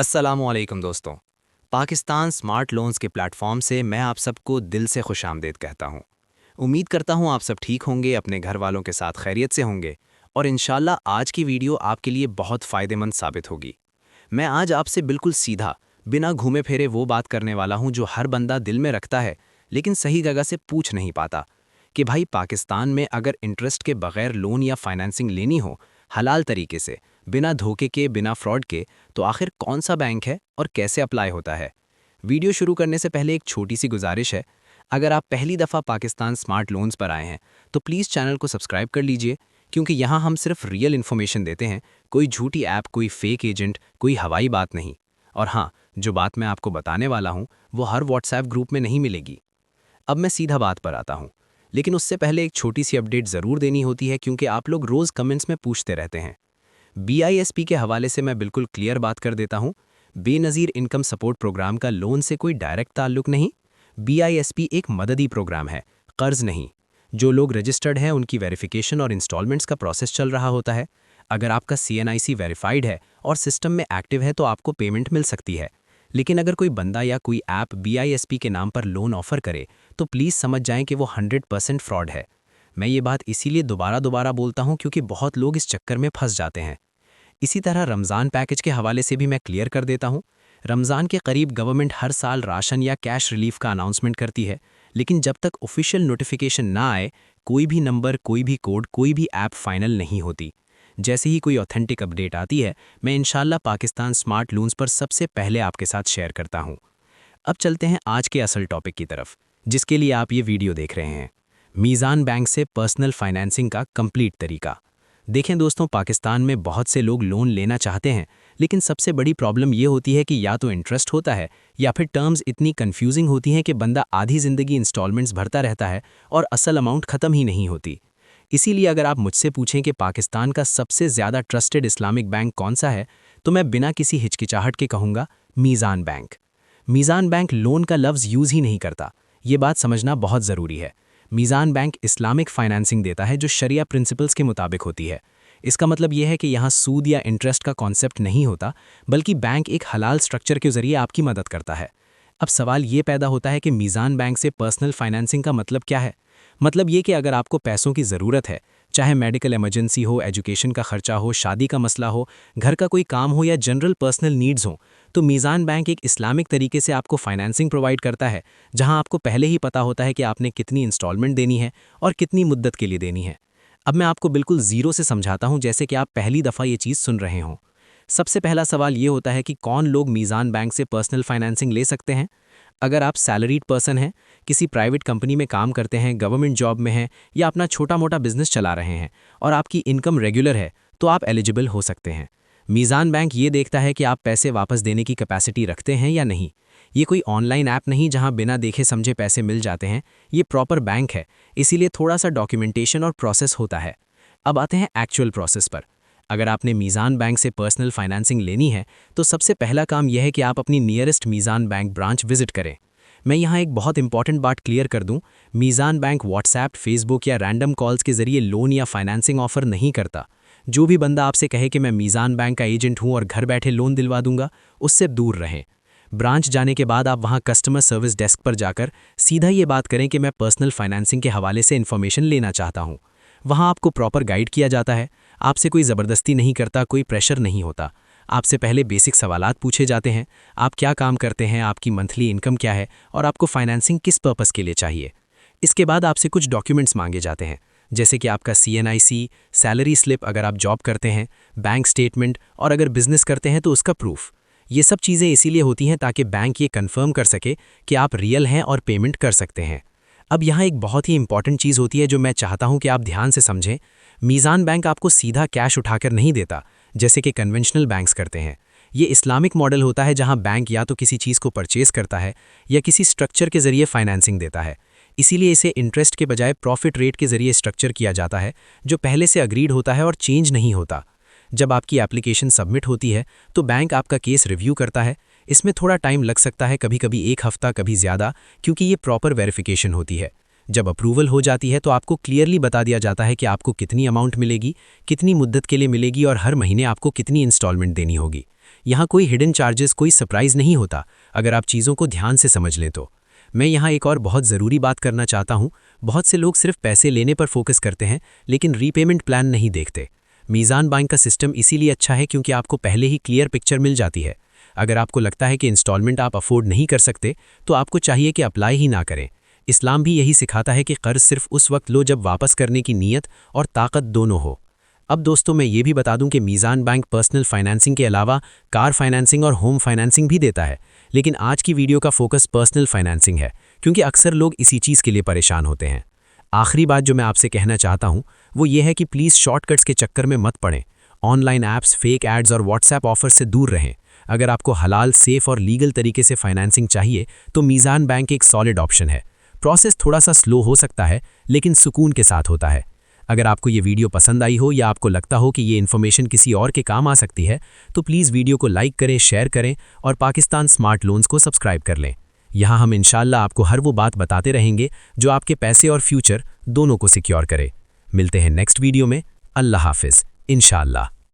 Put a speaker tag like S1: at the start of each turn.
S1: अस्सलामुअलैकुम दोस्तों। Pakistan smart loans के प्लेटफॉर्म से मैं आप सबको दिल से खुशामदीद कहता हूँ। उम्मीद करता हूँ आप सब ठीक होंगे, अपने घर वालों के साथ खैरियत से होंगे और इंशाल्लाह आज की वीडियो आपके लिए बहुत फ़ायदेमंद साबित होगी। मैं आज आपसे बिल्कुल सीधा, बिना घूमे फिरे वो बात करने वाला हूँ जो हर बंदा दिल में रखता है लेकिन सही जगह से पूछ नहीं पाता कि भाई पाकिस्तान में अगर इंटरेस्ट के बगैर लोन या फाइनेंसिंग लेनी हो हलाल तरीके से, बिना धोखे के, बिना फ्रॉड के, तो आखिर कौन सा बैंक है और कैसे अप्लाई होता है। वीडियो शुरू करने से पहले एक छोटी सी गुजारिश है। अगर आप पहली दफ़ा पाकिस्तान स्मार्ट लोन्स पर आए हैं तो प्लीज़ चैनल को सब्सक्राइब कर लीजिए, क्योंकि यहाँ हम सिर्फ रियल इन्फॉर्मेशन देते हैं, कोई झूठी ऐप, कोई फेक एजेंट, कोई हवाई बात नहीं। और हाँ, जो बात मैं आपको बताने वाला हूँ वो हर व्हाट्सएप ग्रुप में नहीं मिलेगी। अब मैं सीधा बात पर आता हूँ, लेकिन उससे पहले एक छोटी सी अपडेट ज़रूर देनी होती है, क्योंकि आप लोग रोज़ कमेंट्स में पूछते रहते हैं। बीआईएसपी के हवाले से मैं बिल्कुल क्लियर बात कर देता हूं। बेनज़ीर इनकम सपोर्ट प्रोग्राम का लोन से कोई डायरेक्ट ताल्लुक नहीं। बीआईएसपी एक मददी प्रोग्राम है, कर्ज नहीं। जो लोग रजिस्टर्ड हैं उनकी वेरिफिकेशन और इंस्टॉलमेंट्स का प्रोसेस चल रहा होता है। अगर आपका सीएनआईसी वेरीफाइड है और सिस्टम में एक्टिव है तो आपको पेमेंट मिल सकती है। लेकिन अगर कोई बंदा या कोई ऐप बीआईएसपी के नाम पर लोन ऑफर करे तो प्लीज़ समझ जाएं कि वो 100% फ्रॉड है। मैं ये बात इसीलिए दोबारा दोबारा बोलता हूं क्योंकि बहुत लोग इस चक्कर में फंस जाते हैं। इसी तरह रमज़ान पैकेज के हवाले से भी मैं क्लियर कर देता हूं। रमज़ान के करीब गवर्नमेंट हर साल राशन या कैश रिलीफ का अनाउंसमेंट करती है, लेकिन जब तक ऑफिशियल नोटिफिकेशन ना आए कोई भी नंबर, कोई भी कोड, कोई भी ऐप फाइनल नहीं होती। जैसे ही कोई ऑथेंटिक अपडेट आती है मैं इंशाल्लाह पाकिस्तान स्मार्ट लोन्स पर सबसे पहले आपके साथ शेयर करता हूं। अब चलते हैं आज के असल टॉपिक की तरफ, जिसके लिए आप ये वीडियो देख रहे हैं। मीज़ान बैंक से पर्सनल फाइनेंसिंग का कंप्लीट तरीका। देखें दोस्तों, पाकिस्तान में बहुत से लोग लोन लेना चाहते हैं, लेकिन सबसे बड़ी प्रॉब्लम ये होती है कि या तो इंटरेस्ट होता है या फिर टर्म्स इतनी कंफ्यूजिंग होती हैं कि बंदा आधी ज़िंदगी इंस्टॉलमेंट्स भरता रहता है और असल अमाउंट ख़त्म ही नहीं होती। इसीलिए अगर आप मुझसे पूछें कि पाकिस्तान का सबसे ज़्यादा ट्रस्टेड इस्लामिक बैंक कौन सा है, तो मैं बिना किसी हिचकिचाहट के कहूँगा मीज़ान बैंक। मीज़ान बैंक लोन का लफ्ज़ यूज़ ही नहीं करता, ये बात समझना बहुत ज़रूरी है। मीज़ान बैंक इस्लामिक फाइनेंसिंग देता है जो शरिया प्रिंसिपल्स के मुताबिक होती है। इसका मतलब यह है कि यहाँ सूद या इंटरेस्ट का कॉन्सेप्ट नहीं होता, बल्कि बैंक एक हलाल स्ट्रक्चर के ज़रिए आपकी मदद करता है। अब सवाल ये पैदा होता है कि मीज़ान बैंक से पर्सनल फाइनेंसिंग का मतलब क्या है। मतलब ये कि अगर आपको पैसों की ज़रूरत है, चाहे मेडिकल इमरजेंसी हो, एजुकेशन का खर्चा हो, शादी का मसला हो, घर का कोई काम हो या जनरल पर्सनल नीड्स हो, तो मीज़ान बैंक एक इस्लामिक तरीके से आपको फाइनेंसिंग प्रोवाइड करता है, जहां आपको पहले ही पता होता है कि आपने कितनी इंस्टॉलमेंट देनी है और कितनी मुद्दत के लिए देनी है। अब मैं आपको बिल्कुल ज़ीरो से समझाता हूं, जैसे कि आप पहली दफ़ा ये चीज़ सुन रहे हों। सबसे पहला सवाल ये होता है कि कौन लोग मीज़ान बैंक से पर्सनल फाइनेंसिंग ले सकते हैं। अगर आप सैलरीड पर्सन हैं, किसी प्राइवेट कंपनी में काम करते हैं, गवर्नमेंट जॉब में हैं या अपना छोटा मोटा बिजनेस चला रहे हैं और आपकी इनकम रेगुलर है, तो आप एलिजिबल हो सकते हैं। मीज़ान बैंक ये देखता है कि आप पैसे वापस देने की कैपेसिटी रखते हैं या नहीं। ये कोई ऑनलाइन ऐप नहीं जहां बिना देखे समझे पैसे मिल जाते हैं, ये प्रॉपर बैंक है, इसीलिए थोड़ा सा डॉक्यूमेंटेशन और प्रोसेस होता है। अब आते हैं एक्चुअल प्रोसेस पर। अगर आपने मीज़ान बैंक से पर्सनल फाइनेंसिंग लेनी है तो सबसे पहला काम यह है कि आप अपनी नियरेस्ट मीज़ान बैंक ब्रांच विजिट करें। मैं यहाँ एक बहुत इंपॉर्टेंट बात क्लियर कर दूं, मीज़ान बैंक व्हाट्सएप, फेसबुक या रैंडम कॉल्स के जरिए लोन या फाइनेंसिंग ऑफर नहीं करता। जो भी बंदा आपसे कहे कि मैं मीज़ान बैंक का एजेंट हूँ और घर बैठे लोन दिलवा दूंगा, उससे दूर रहें। ब्रांच जाने के बाद आप वहाँ कस्टमर सर्विस डेस्क पर जाकर सीधा ये बात करें कि मैं पर्सनल फाइनेंसिंग के हवाले से इन्फॉर्मेशन लेना चाहता हूँ। वहाँ आपको प्रॉपर गाइड किया जाता है, आपसे कोई ज़बरदस्ती नहीं करता, कोई प्रेशर नहीं होता। आपसे पहले बेसिक सवालात पूछे जाते हैं, आप क्या काम करते हैं, आपकी मंथली इनकम क्या है और आपको फाइनेंसिंग किस पर्पस के लिए चाहिए। इसके बाद आपसे कुछ डॉक्यूमेंट्स मांगे जाते हैं, जैसे कि आपका सीएनआईसी, सैलरी स्लिप अगर आप जॉब करते हैं, बैंक स्टेटमेंट और अगर बिजनेस करते हैं तो उसका प्रूफ। ये सब चीज़ें इसीलिए होती हैं ताकि बैंक ये कंफर्म कर सके कि आप रियल हैं और पेमेंट कर सकते हैं। अब यहाँ एक बहुत ही इंपॉर्टेंट चीज़ होती है जो मैं चाहता हूँ कि आप ध्यान से समझें। मीज़ान बैंक आपको सीधा कैश उठाकर नहीं देता, जैसे कि कन्वेंशनल बैंक्स करते हैं। ये इस्लामिक मॉडल होता है जहाँ बैंक या तो किसी चीज़ को परचेस करता है या किसी स्ट्रक्चर के ज़रिए फाइनेंसिंग देता है। इसीलिए इसे इंटरेस्ट के बजाय प्रॉफिट रेट के ज़रिए स्ट्रक्चर किया जाता है, जो पहले से अग्रीड होता है और चेंज नहीं होता। जब आपकी एप्लीकेशन सबमिट होती है तो बैंक आपका केस रिव्यू करता है। इसमें थोड़ा टाइम लग सकता है, कभी कभी एक हफ्ता, कभी ज़्यादा, क्योंकि ये प्रॉपर वेरिफिकेशन होती है। जब अप्रूवल हो जाती है तो आपको क्लियरली बता दिया जाता है कि आपको कितनी अमाउंट मिलेगी, कितनी मुद्दत के लिए मिलेगी और हर महीने आपको कितनी इंस्टॉलमेंट देनी होगी।
S2: यहाँ कोई हिडन चार्जेस, कोई सरप्राइज नहीं होता अगर आप चीज़ों को ध्यान से समझ लें तो। मैं यहाँ एक और बहुत ज़रूरी बात करना चाहता हूँ। बहुत से लोग सिर्फ पैसे लेने पर फोकस करते हैं लेकिन रीपेमेंट प्लान नहीं देखते। मीज़ान बैंक का सिस्टम इसीलिए अच्छा है क्योंकि आपको पहले ही क्लियर पिक्चर मिल जाती है। अगर आपको लगता है कि इंस्टॉलमेंट आप अफोर्ड नहीं कर सकते तो आपको चाहिए कि अप्लाई ही ना करें। इस्लाम भी यही सिखाता है कि कर्ज सिर्फ उस वक्त लो जब वापस करने की नीयत और ताकत दोनों हो। अब दोस्तों, मैं ये भी बता दूं कि मीज़ान बैंक पर्सनल फाइनेंसिंग के अलावा कार फाइनेंसिंग और होम फाइनेंसिंग भी देता है। लेकिन आज की वीडियो का फोकस पर्सनल फाइनेंसिंग है क्योंकि अक्सर लोग इसी चीज़ के लिए परेशान होते हैं। आखिरी बात जो मैं आपसे कहना चाहता हूं वो ये है कि प्लीज़ शॉर्टकट्स के चक्कर में मत पड़ें। ऑनलाइन ऐप्स, फेक एड्स और व्हाट्सएप ऑफर्स से दूर रहें। अगर आपको हलाल, सेफ और लीगल तरीके से फाइनेंसिंग चाहिए तो मीज़ान बैंक एक सॉलिड ऑप्शन है। प्रोसेस थोड़ा सा स्लो हो सकता है लेकिन सुकून के साथ होता है। अगर आपको ये वीडियो पसंद आई हो या आपको लगता हो कि ये इन्फॉर्मेशन किसी और के काम आ सकती है तो प्लीज़ वीडियो को लाइक करें, शेयर करें और पाकिस्तान स्मार्ट लोन्स को सब्सक्राइब कर लें। यहाँ हम इंशाल्लाह आपको हर वो बात बताते रहेंगे जो आपके पैसे और फ्यूचर दोनों को सिक्योर करे। मिलते हैं नेक्स्ट वीडियो में। अल्लाह हाफिज़ इंशाल्लाह।